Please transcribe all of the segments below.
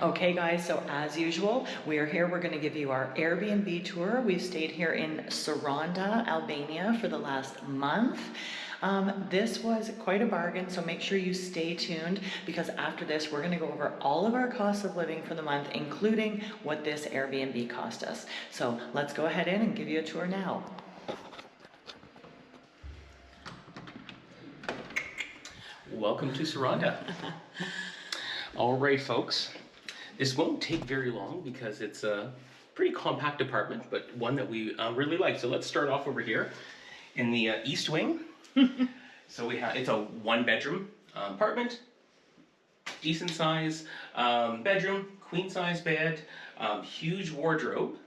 Okay guys, so as usual, we are here. We're going to give you our Airbnb tour. We've stayed here in Saranda, Albania for the last month. This was quite a bargain, so make sure you stay tuned because after this, we're going to go over all of our costs of living for the month, including what this Airbnb cost us. So let's go ahead in and give you a tour now. Welcome to Saranda. All right, folks. This won't take very long because it's a pretty compact apartment, but one that we really like. So let's start off over here in the east wing. So it's a one-bedroom apartment, decent size bedroom, queen size bed, huge wardrobe,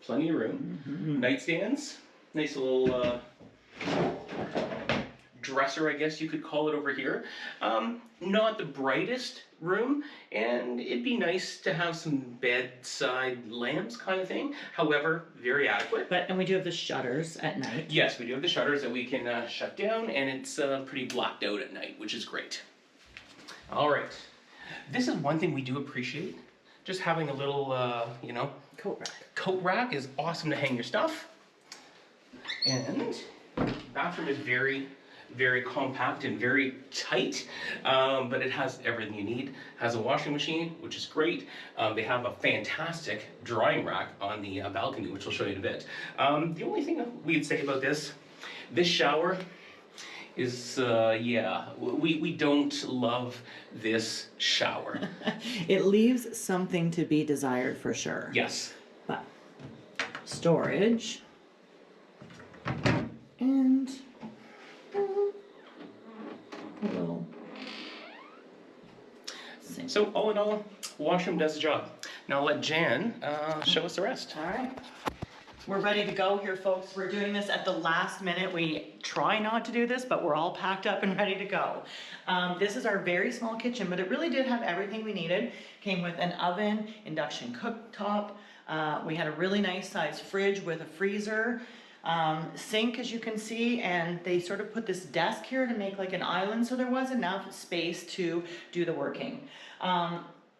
plenty of room, nightstands, nice little dresser, I guess you could call it over here. Not the brightest room, and it'd be nice to have some bedside lamps kind of thing. However, very adequate. And we do have the shutters at night. Yes, we do have the shutters that we can shut down, and it's pretty blacked out at night, which is great. All right. This is one thing we do appreciate. Just having a little, coat rack. Coat rack is awesome to hang your stuff. And bathroom is very compact and very tight, but it has everything you need. Has a washing machine, which is great. They have a fantastic drying rack on the balcony, which I'll show you in a bit. The only thing we'd say about this shower is, we don't love this shower. It leaves something to be desired for sure. Yes. But storage and a little sink. So all in all, washroom does the job. Now I'll let Jan show us the rest. All right. We're ready to go here, folks. We're doing this at the last minute. We try not to do this, but we're all packed up and ready to go. This is our very small kitchen, but it really did have everything we needed. Came with an oven, induction cooktop. We had a really nice sized fridge with a freezer. Sink, as you can see, and they sort of put this desk here to make like an island, so there was enough space to do the working.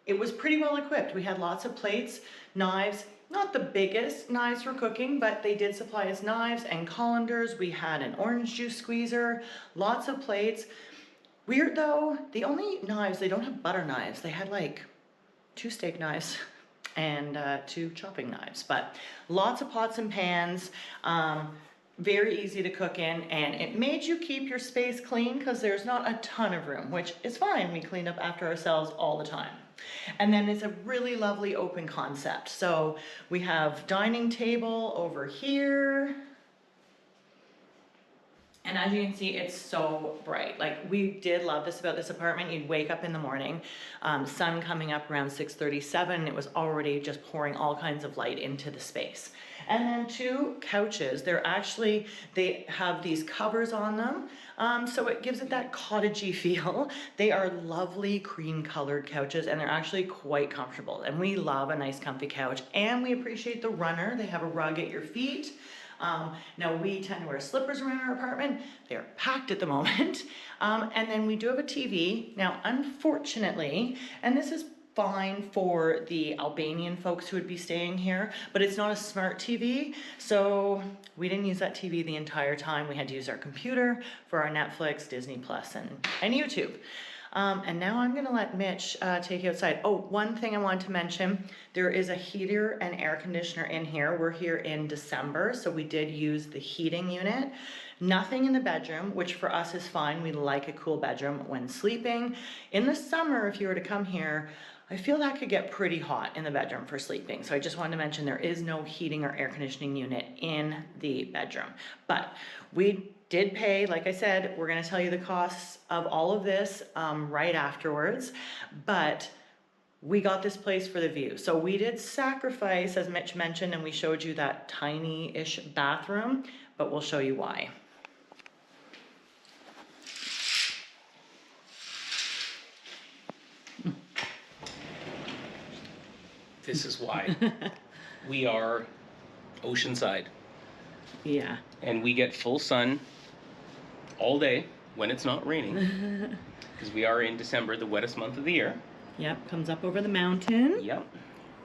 It was pretty well equipped. We had lots of plates, knives, not the biggest knives for cooking, but they did supply us knives and colanders. We had an orange juice squeezer, lots of plates. Weird though, the only knives, they don't have butter knives. They had like 2 steak knives and 2 chopping knives, but lots of pots and pans, very easy to cook in, and it made you keep your space clean because there's not a ton of room, which is fine. We clean up after ourselves all the time. And then it's a really lovely open concept. So we have dining table over here. And as you can see, it's so bright. Like, we did love this about this apartment. You'd wake up in the morning, sun coming up around 6:37. It was already just pouring all kinds of light into the space. And then 2 couches. They have these covers on them. So it gives it that cottagey feel. They are lovely cream colored couches, and they're actually quite comfortable. And we love a nice comfy couch, and we appreciate the runner. They have a rug at your feet. Now we tend to wear slippers around our apartment. They're packed at the moment. And then we do have a TV. Now, unfortunately, and this is fine for the Albanian folks who would be staying here, but it's not a smart TV. So we didn't use that TV the entire time. We had to use our computer for our Netflix, Disney Plus, and YouTube. And now I'm gonna let Mitch take you outside. Oh, one thing I wanted to mention, there is a heater and air conditioner in here. We're here in December, so we did use the heating unit. Nothing in the bedroom, which for us is fine. We like a cool bedroom when sleeping. In the summer, if you were to come here, I feel that could get pretty hot in the bedroom for sleeping. So I just wanted to mention there is no heating or air conditioning unit in the bedroom. But we did pay, like I said, we're gonna tell you the costs of all of this right afterwards, but we got this place for the view. So we did sacrifice, as Mitch mentioned, and we showed you that tiny-ish bathroom, but we'll show you why. This is why. We are oceanside. Yeah. And we get full sun all day when it's not raining. Because we are in December, the wettest month of the year. Yep, comes up over the mountain. Yep.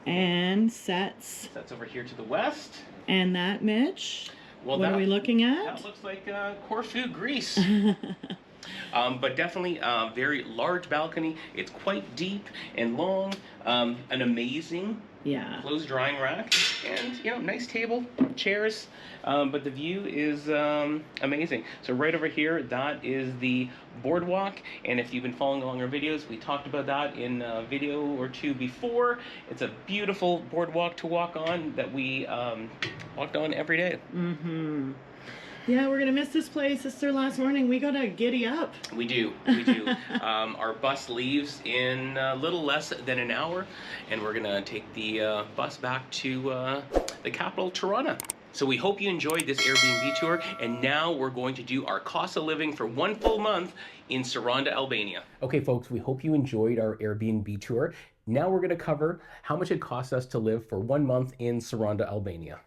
And sets. That's over here to the west. And that, Mitch? Well, what are we looking at? That looks like Corfu, Greece. But definitely a very large balcony. It's quite deep and long. An amazing clothes drying rack, and nice table, chairs. But the view is amazing. So right over here, that is the boardwalk. And if you've been following along our videos, we talked about that in a video or two before. It's a beautiful boardwalk to walk on that we walked on every day. Mm-hmm. Yeah, we're gonna miss this place. It's their last morning. We gotta giddy up. We do. Our bus leaves in a little less than an hour, and we're gonna take the bus back to the capital, Toronto. So we hope you enjoyed this Airbnb tour, and now we're going to do our cost of living for 1 full month in Saranda, Albania. Okay, folks, we hope you enjoyed our Airbnb tour. Now we're gonna cover how much it costs us to live for 1 month in Saranda, Albania.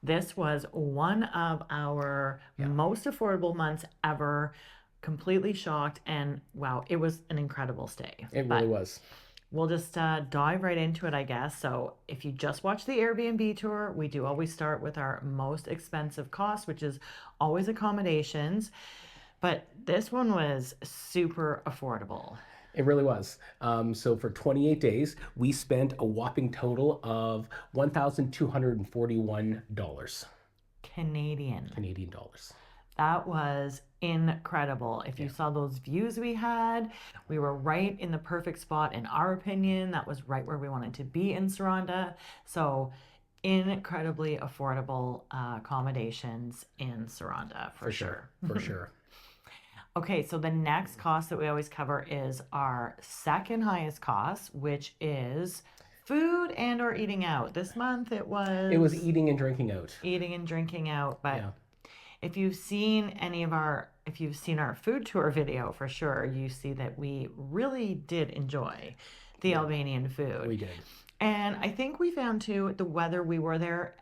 This was one of our most affordable months ever. Completely shocked, and wow, it was an incredible stay. It really was. We'll just dive right into it, I guess. So if you just watch the Airbnb tour, we do always start with our most expensive cost, which is always accommodations. But this one was super affordable. It really was. So for 28 days, we spent a whopping total of $1,241. Canadian dollars. That was incredible. If you saw those views we had, we were right in the perfect spot in our opinion. That was right where we wanted to be in Saranda. So incredibly affordable accommodations in Saranda for sure. For sure. Okay, so the next cost that we always cover is our second highest cost, which is food and or eating out. This month it was eating and drinking out. But if you've seen our food tour video for sure, you see that we really did enjoy the Albanian food. We did. And I think we found too the weather. We were there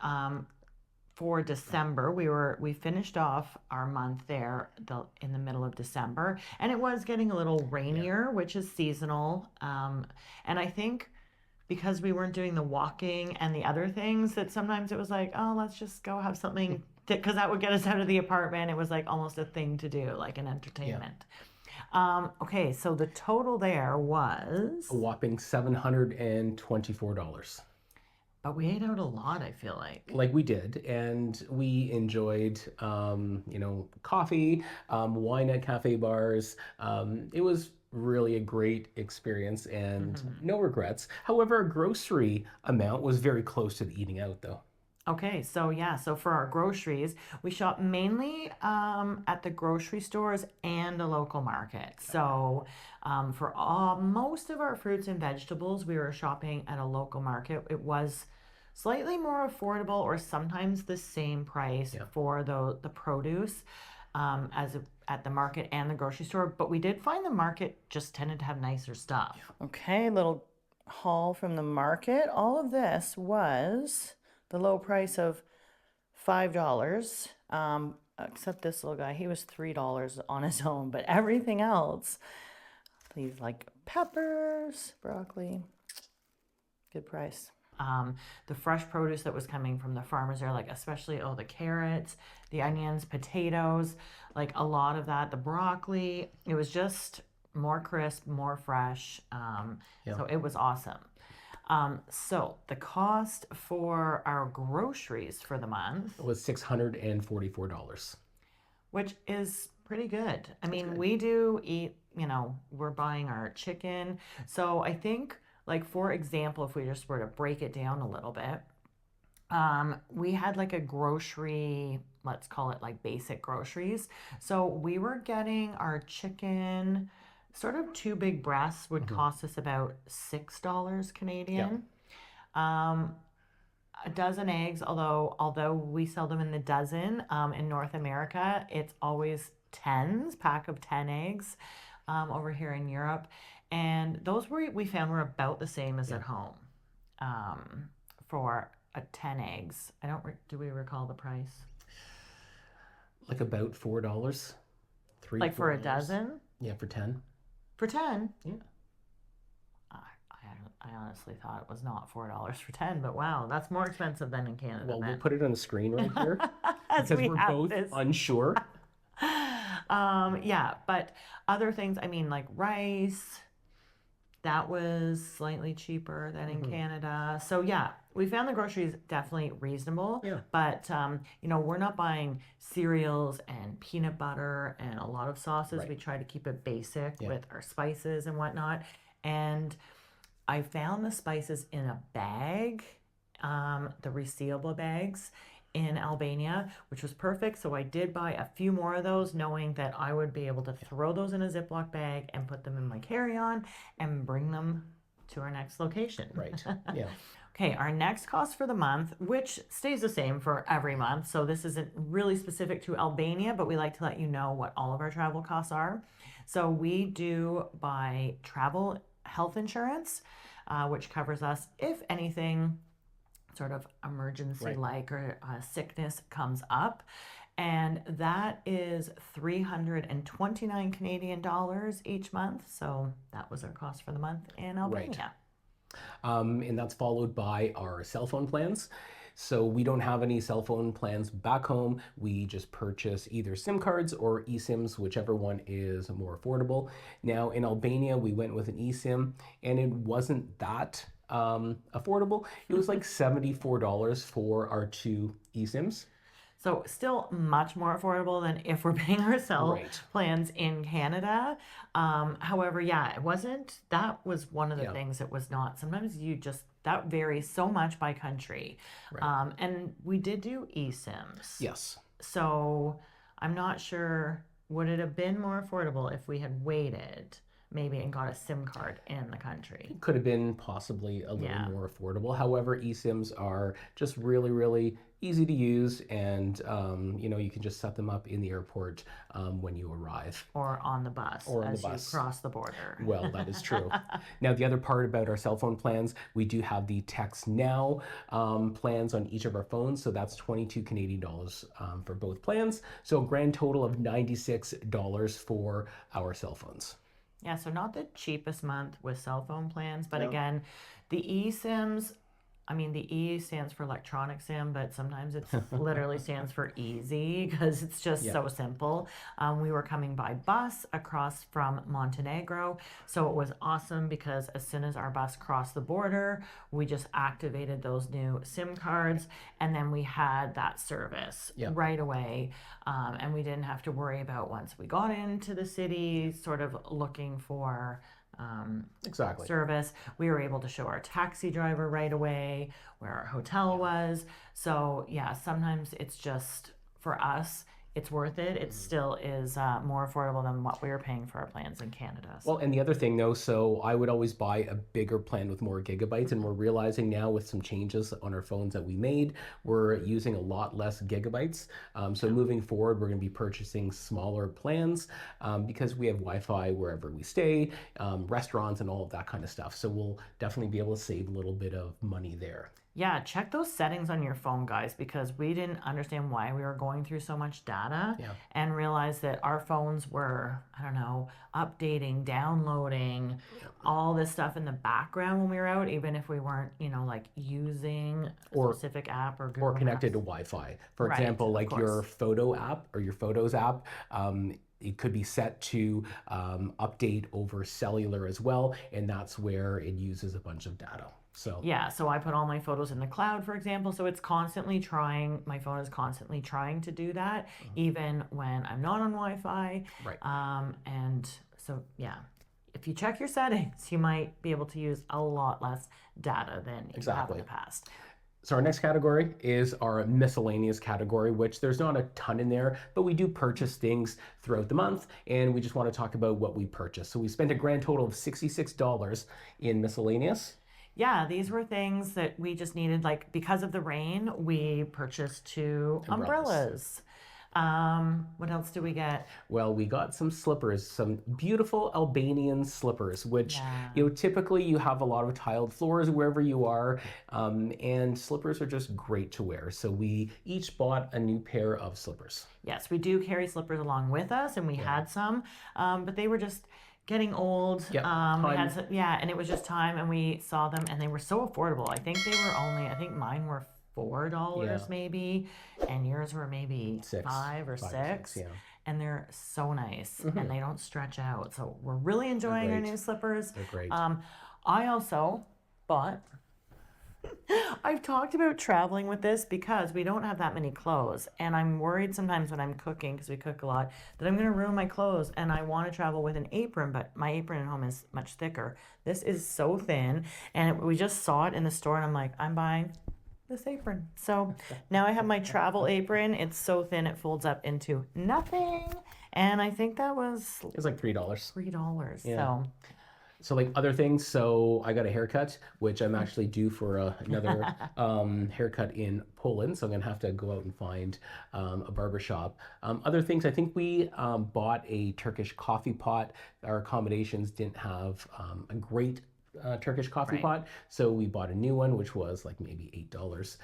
for December. We finished off our month there in the middle of December, and it was getting a little rainier, which is seasonal. And I think because we weren't doing the walking and the other things, that sometimes it was like, oh, let's just go have something, because that would get us out of the apartment. It was like almost a thing to do, like an entertainment. Okay, so the total there was a whopping $724. But we ate out a lot, I feel like. Like we did, and we enjoyed, coffee, wine at cafe bars. It was really a great experience, and no regrets. However, our grocery amount was very close to the eating out, though. Okay, so for our groceries, we shop mainly at the grocery stores and a local market. So for most of our fruits and vegetables, we were shopping at a local market. It was slightly more affordable, or sometimes the same price for the produce as at the market and the grocery store. But we did find the market just tended to have nicer stuff. Okay, little haul from the market. All of this was the low price of $5, except this little guy. He was $3 on his own, but everything else, these like peppers, broccoli, good price. The fresh produce that was coming from the farmers there, like especially the carrots, the onions, potatoes, like a lot of that, the broccoli, it was just more crisp, more fresh. So it was awesome. So the cost for our groceries for the month was $644, which is pretty good. I mean, we do eat, we're buying our chicken. So I think, like, for example, if we just were to break it down a little bit, we had like a grocery, let's call it like basic groceries. So we were getting our chicken, sort of 2 big breasts would cost us about $6 Canadian. A dozen eggs, although we sell them in the dozen in North America, it's always pack of 10 eggs over here in Europe. And those we found were about the same as at home for 10 eggs. Do we recall the price? Like about $4. Like for a dozen? Yeah, for 10. For 10? Yeah. honestly thought it was not $4 for 10, but wow, that's more expensive than in Canada. Well, we'll then. put it on the screen right here As because we we're have both this. unsure. Yeah, but other things, I mean, like rice, that was slightly cheaper than in Canada. So yeah, we found the groceries definitely reasonable. Yeah. But you know, we're not buying cereals and peanut butter and a lot of sauces. Right. We try to keep it basic Yeah. with our spices and whatnot. And I found the spices in a bag, the resealable bags in Albania, which was perfect. So I did buy a few more of those, knowing that I would be able to throw those in a Ziploc bag and put them in my carry-on and bring them to our next location. Right. Yeah. Okay, our next cost for the month, which stays the same for every month. So this isn't really specific to Albania, but we like to let you know what all of our travel costs are. So we do buy travel health insurance, which covers us if anything sort of emergency like or sickness comes up, and that is 329 Canadian dollars each month. So that was our cost for the month in Albania. And that's followed by our cell phone plans. So we don't have any cell phone plans back home. We just purchase either SIM cards or eSIMs, whichever one is more affordable. Now in Albania, we went with an eSIM and it wasn't that affordable. It was like $74 for our 2 eSIMs. So still much more affordable than if we're paying our cell plans in Canada. However, yeah, it wasn't, that was one of the things that was not, sometimes you just, that varies so much by country. And we did do eSIMs. Yes. So I'm not sure, would it have been more affordable if we had waited maybe and got a SIM card in the country? Could have been possibly a little more affordable. However, eSIMs are just really, really easy to use, and you know, you can just set them up in the airport when you arrive. Or on the bus as you cross the border. Well, that is true. Now, the other part about our cell phone plans, we do have the Text Now plans on each of our phones, so that's 22 Canadian dollars for both plans. So a grand total of $96 for our cell phones. Yeah, so not the cheapest month with cell phone plans, but again, the eSIMs, I mean, the E stands for electronic SIM, but sometimes it literally stands for easy because it's just so simple. We were coming by bus across from Montenegro, so it was awesome because as soon as our bus crossed the border, we just activated those new SIM cards, and then we had that service right away, and we didn't have to worry about once we got into the city sort of looking for service. We were able to show our taxi driver right away where our hotel was. So yeah, sometimes it's just, for us, it's worth it. It still is more affordable than what we were paying for our plans in Canada. So. Well, and the other thing though, so I would always buy a bigger plan with more gigabytes, and we're realizing now with some changes on our phones that we made, we're using a lot less gigabytes. So moving forward, we're going to be purchasing smaller plans because we have Wi-Fi wherever we stay, restaurants and all of that kind of stuff. So we'll definitely be able to save a little bit of money there. Yeah, check those settings on your phone, guys, because we didn't understand why we were going through so much data and realized that our phones were, I don't know, updating, downloading, all this stuff in the background when we were out, even if we weren't, you know, like using a specific app or Google connected Maps. to Wi-Fi. For example, like your photo app or your Photos app, it could be set to update over cellular as well, and that's where it uses a bunch of data. So yeah, so I put all my photos in the cloud, for example, so it's constantly trying, my phone is constantly trying to do that, even when I'm not on Wi-Fi. And so, yeah, if you check your settings, you might be able to use a lot less data than you have in the past. So our next category is our miscellaneous category, which there's not a ton in there, but we do purchase things throughout the month, and we just want to talk about what we purchased. So we spent a grand total of $66 in miscellaneous. Yeah, these were things that we just needed, like because of the rain, we purchased 2 umbrellas. What else do we get? Well, we got some slippers, some beautiful Albanian slippers, which, you know, typically you have a lot of tiled floors wherever you are, and slippers are just great to wear. So we each bought a new pair of slippers. Yes, we do carry slippers along with us, and we had some, but they were just getting old. Yep, We time. had and it was just time, and we saw them, and they were so affordable. I think I think mine were $4 Yeah. maybe, and yours were maybe Six. 5 or Five or 6. six, yeah. And they're so nice, and they don't stretch out. So we're really enjoying our great. new slippers. They're great. I also bought. I've talked about traveling with this because we don't have that many clothes, and I'm worried sometimes when I'm cooking, because we cook a lot, that I'm going to ruin my clothes, and I want to travel with an apron, but my apron at home is much thicker. This is so thin, and we just saw it in the store, and I'm like, I'm buying this apron. So now I have my travel apron. It's so thin it folds up into nothing, and I think that was It was like $3. $3. Yeah. So So like other things, so I got a haircut, which I'm actually due for another haircut in Poland. So I'm gonna have to go out and find a barber shop. Other things, I think we bought a Turkish coffee pot. Our accommodations didn't have a great Turkish coffee Right. pot, so we bought a new one, which was like maybe $8.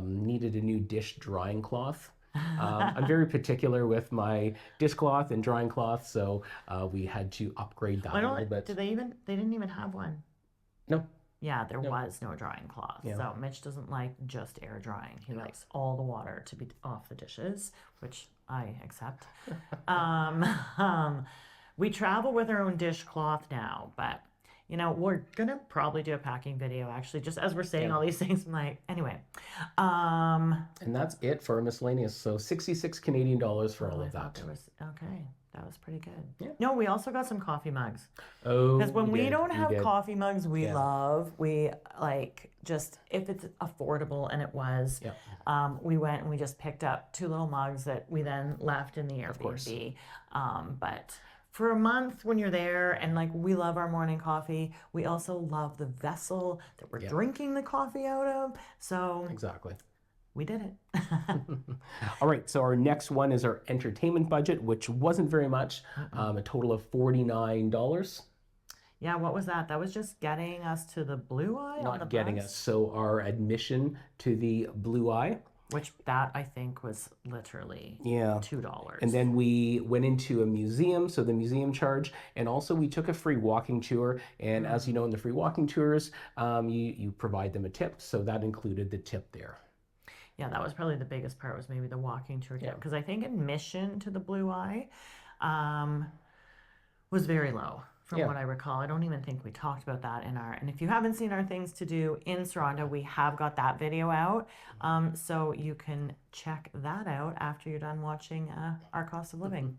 Needed a new dish drying cloth. I'm very particular with my dishcloth and drying cloth, so we had to upgrade that I a little don't. bit. They didn't even have one. No. Yeah, there was no drying cloth. Yeah. So Mitch doesn't like just air drying. He likes all the water to be off the dishes, which I accept. We travel with our own dishcloth now, but you know, we're gonna probably do a packing video actually, just as we're saying all these things. I'm like, anyway. And that's it for miscellaneous. So 66 Canadian dollars for all I of thought that. there was okay. That was pretty good. Yeah. No, we also got some coffee mugs. Oh, Because when we did, don't you have did. coffee mugs we Yeah. love, we like just if it's affordable, and it was, Yeah. we went and we just picked up 2 little mugs that we then left in the course. Airbnb. But for a month when you're there, and like we love our morning coffee, we also love the vessel that we're drinking the coffee out of. So Exactly. we did it. All right, so our next one is our entertainment budget, which wasn't very much, a total of $49. Yeah, what was that? That was just getting us to the Blue Eye on the Not getting bus? us. So our admission to the Blue Eye. Which that I think was literally Yeah. $2. And then we went into a museum, so the museum charge, and also we took a free walking tour. And as you know, in the free walking tours, you provide them a tip, so that included the tip there. Yeah, that was probably the biggest part, was maybe the walking tour tip, because I think admission to the Blue Eye was very low from what I recall. I don't even think we talked about that in our, and if you haven't seen our things to do in Saranda, we have got that video out, so you can check that out after you're done watching our cost of living.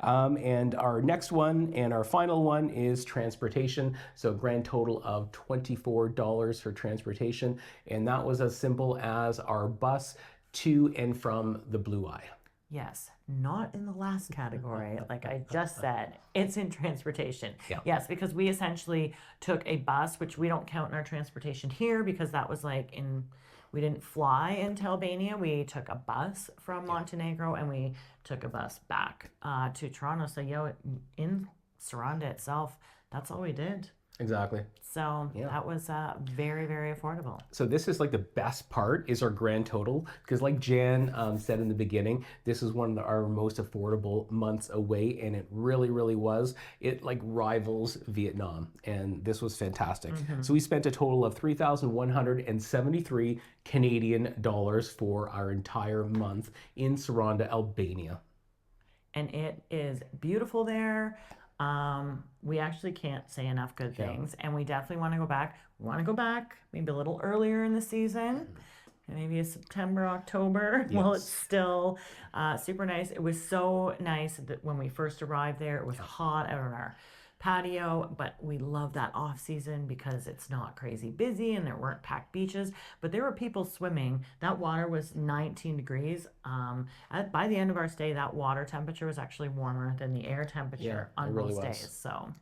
And our next one and our final one is transportation. So a grand total of $24 for transportation. And that was as simple as our bus to and from the Blue Eye. Yes, not in the last category, like I just said. It's in transportation. Yeah. Yes, because we essentially took a bus, which we don't count in our transportation here, because that was like we didn't fly into Albania. We took a bus from Montenegro, and we took a bus back to Toronto. So, in Saranda itself, that's all we did. Exactly. So that was very, very affordable. So this is like the best part, is our grand total, because like Jan said in the beginning, this is one of our most affordable months away, and it really, really was. It like rivals Vietnam, and this was fantastic. So we spent a total of 3,173 Canadian dollars for our entire month in Saranda, Albania. And it is beautiful there. We actually can't say enough good things, and we definitely want to go back. We want to go back maybe a little earlier in the season, maybe September, October, while it's still super nice. It was so nice that when we first arrived there, it was hot out on our patio, but we love that off season because it's not crazy busy and there weren't packed beaches, but there were people swimming. That water was 19 degrees. By the end of our stay, that water temperature was actually warmer than the air temperature on really most was. days. So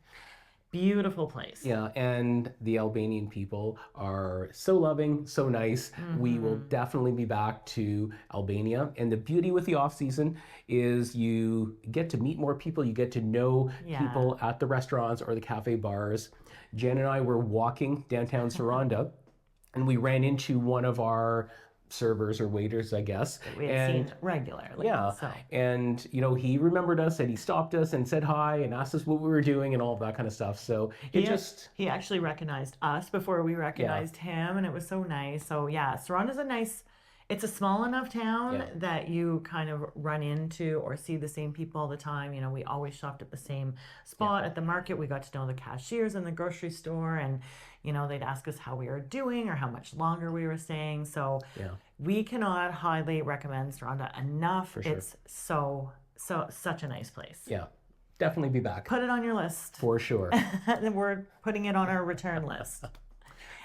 beautiful place. Yeah, and the Albanian people are so loving, so nice. We will definitely be back to Albania. And the beauty with the off season is you get to meet more people, you get to know people at the restaurants or the cafe bars. Jen and I were walking downtown Saranda, and we ran into one of our servers or waiters, I guess. that we had seen regularly. Yeah, So and he remembered us and he stopped us and said hi and asked us what we were doing and all of that kind of stuff. So he actually recognized us before we recognized him, and it was so nice. So yeah, Saranda's it's a small enough town that you kind of run into or see the same people all the time. We always shopped at the same spot at the market. We got to know the cashiers in the grocery store, and they'd ask us how we were doing or how much longer we were staying. So we cannot highly recommend Saranda enough. For sure. It's such a nice place. Yeah, definitely be back. Put it on your list. For sure. And we're putting it on our return list.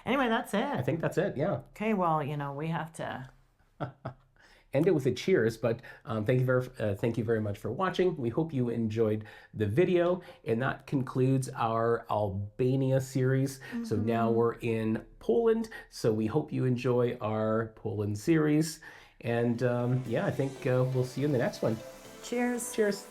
Anyway, that's it. I think that's it, yeah. Okay, well, we have to end it with a cheers, but thank you very much for watching. We hope you enjoyed the video, and that concludes our Albania series. So now we're in Poland, so we hope you enjoy our Poland series. And I think we'll see you in the next one. Cheers. Cheers.